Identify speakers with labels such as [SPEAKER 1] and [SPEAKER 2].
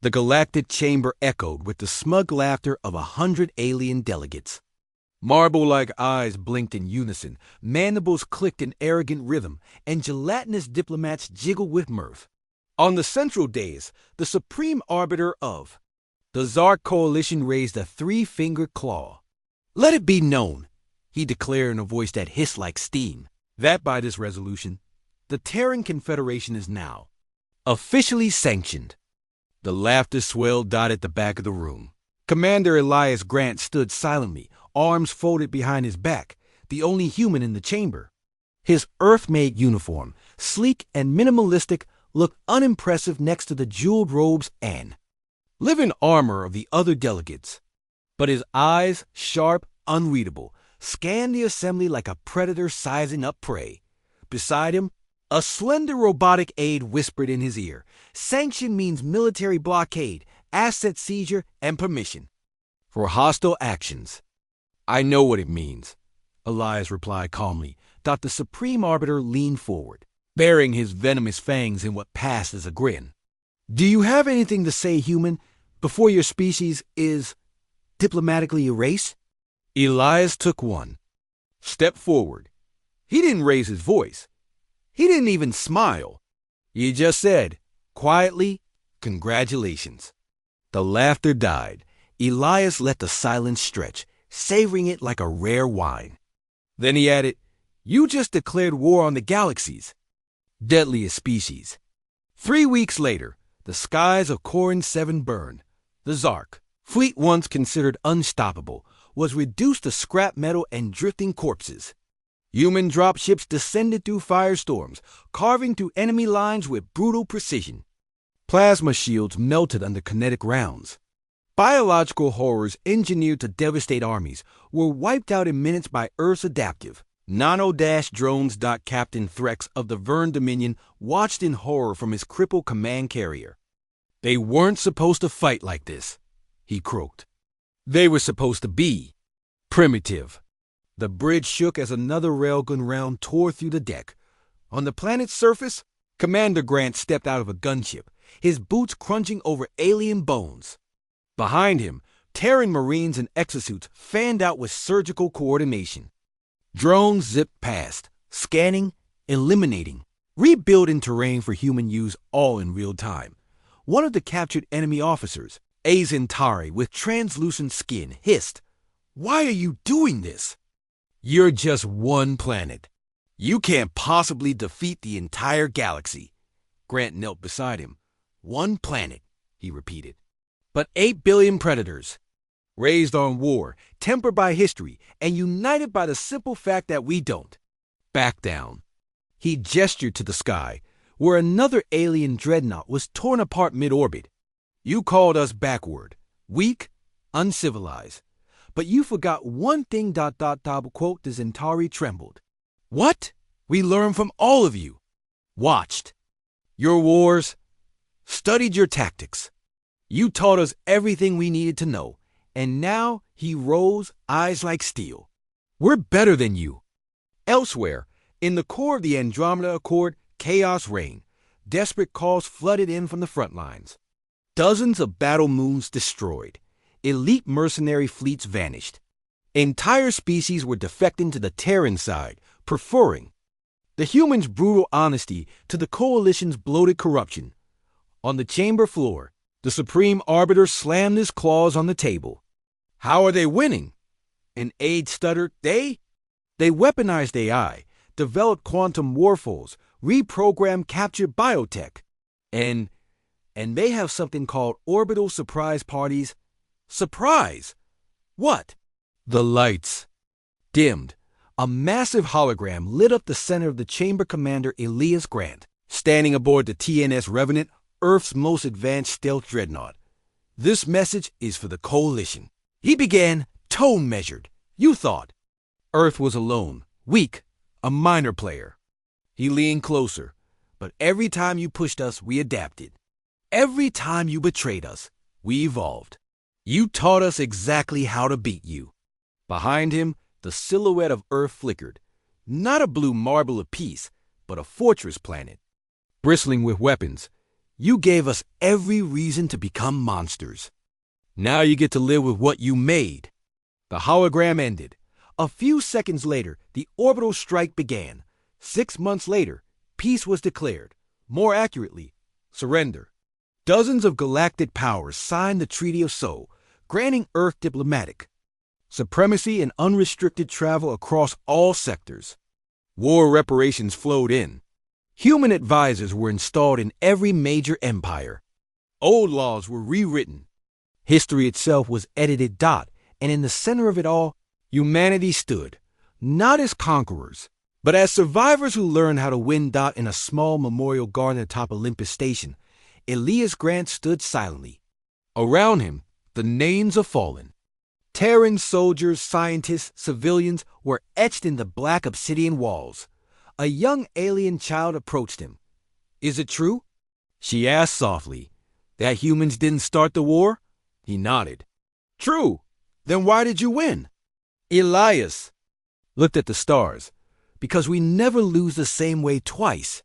[SPEAKER 1] The galactic chamber echoed with the smug laughter of 100 alien delegates. Marble-like eyes blinked in unison, mandibles clicked in arrogant rhythm, and gelatinous diplomats jiggled with mirth. On the central dais, the supreme arbiter of the Zark Coalition raised a three-fingered claw. "Let it be known," he declared in a voice that hissed like steam, "that by this resolution, the Terran Confederation is now officially sanctioned." The laughter swelled dotted the back of the room. Commander Elias Grant stood silently, arms folded behind his back, the only human in the chamber. His Earth-made uniform, sleek and minimalistic, looked unimpressive next to the jeweled robes and living armor of the other delegates. But his eyes, sharp, unreadable, scanned the assembly like a predator sizing up prey. Beside him, a slender robotic aide whispered in his ear, "Sanction means military blockade, asset seizure, and permission for hostile actions." "I know what it means," Elias replied calmly. The Supreme Arbiter leaned forward, baring his venomous fangs in what passed as a grin. "Do you have anything to say, human, before your species is diplomatically erased?" Elias took one step forward. He didn't raise his voice. He didn't even smile. He just said, quietly, "Congratulations." The laughter died. Elias let the silence stretch, savoring it like a rare wine. Then he added, "You just declared war on the galaxy's deadliest species." 3 weeks later, the skies of Corin 7 burned. The Zark, fleet once considered unstoppable, was reduced to scrap metal and drifting corpses. Human dropships descended through firestorms, carving through enemy lines with brutal precision. Plasma shields melted under kinetic rounds. Biological horrors engineered to devastate armies were wiped out in minutes by Earth's adaptive nano-drones. Captain Threx of the Vern Dominion watched in horror from his crippled command carrier. "They weren't supposed to fight like this," he croaked. "They were supposed to be primitive." The bridge shook as another railgun round tore through the deck. On the planet's surface, Commander Grant stepped out of a gunship, his boots crunching over alien bones. Behind him, Terran Marines in exosuits fanned out with surgical coordination. Drones zipped past, scanning, eliminating, rebuilding terrain for human use all in real time. One of the captured enemy officers, Azentari with translucent skin, hissed, "Why are you doing this? You're just one planet. You can't possibly defeat the entire galaxy." Grant knelt beside him. "One planet," he repeated. "But 8 billion predators, raised on war, tempered by history, and united by the simple fact that we don't back down." He gestured to the sky, where another alien dreadnought was torn apart mid-orbit. "You called us backward, weak, uncivilized. But you forgot one thing. Quote, the Zentari trembled. "What? We learned from all of you. Watched your wars, studied your tactics. You taught us everything we needed to know." And now he rose, eyes like steel. "We're better than you." Elsewhere, in the core of the Andromeda Accord, chaos reigned. Desperate calls flooded in from the front lines. Dozens of battle moons destroyed. Elite mercenary fleets vanished. Entire species were defecting to the Terran side, preferring the humans' brutal honesty to the Coalition's bloated corruption. On the chamber floor, the Supreme Arbiter slammed his claws on the table. "How are they winning?" An aide stuttered. They weaponized AI, developed quantum warfoes, reprogrammed captured biotech. And they have something called orbital surprise parties. Surprise? What? The lights dimmed. A massive hologram lit up the center of the chamber commander Elias Grant, standing aboard the TNS Revenant, Earth's most advanced stealth dreadnought. "This message is for the Coalition." He began, tone measured. "You thought Earth was alone, weak, a minor player." He leaned closer. "But every time you pushed us, we adapted. Every time you betrayed us, we evolved. You taught us exactly how to beat you." Behind him, the silhouette of Earth flickered. Not a blue marble of peace, but a fortress planet, bristling with weapons. You gave us every reason to become monsters. Now you get to live with what you made. The hologram ended. A few seconds later, the orbital strike began. 6 months later, peace was declared. More accurately, surrender. Dozens of galactic powers signed the Treaty of Seoul, granting Earth diplomatic supremacy and unrestricted travel across all sectors. War reparations flowed in. Human advisors were installed in every major empire. Old laws were rewritten. History itself was edited. And in the center of it all, humanity stood, not as conquerors, but as survivors who learned how to win. In a small memorial garden atop Olympus Station, Elias Grant stood silently. Around him, the names of fallen. Terran soldiers, scientists, civilians were etched in the black obsidian walls. A young alien child approached him. "Is it true?" she asked softly, "that humans didn't start the war?" He nodded. "True. Then why did you win?" Elias looked at the stars. "Because we never lose the same way twice."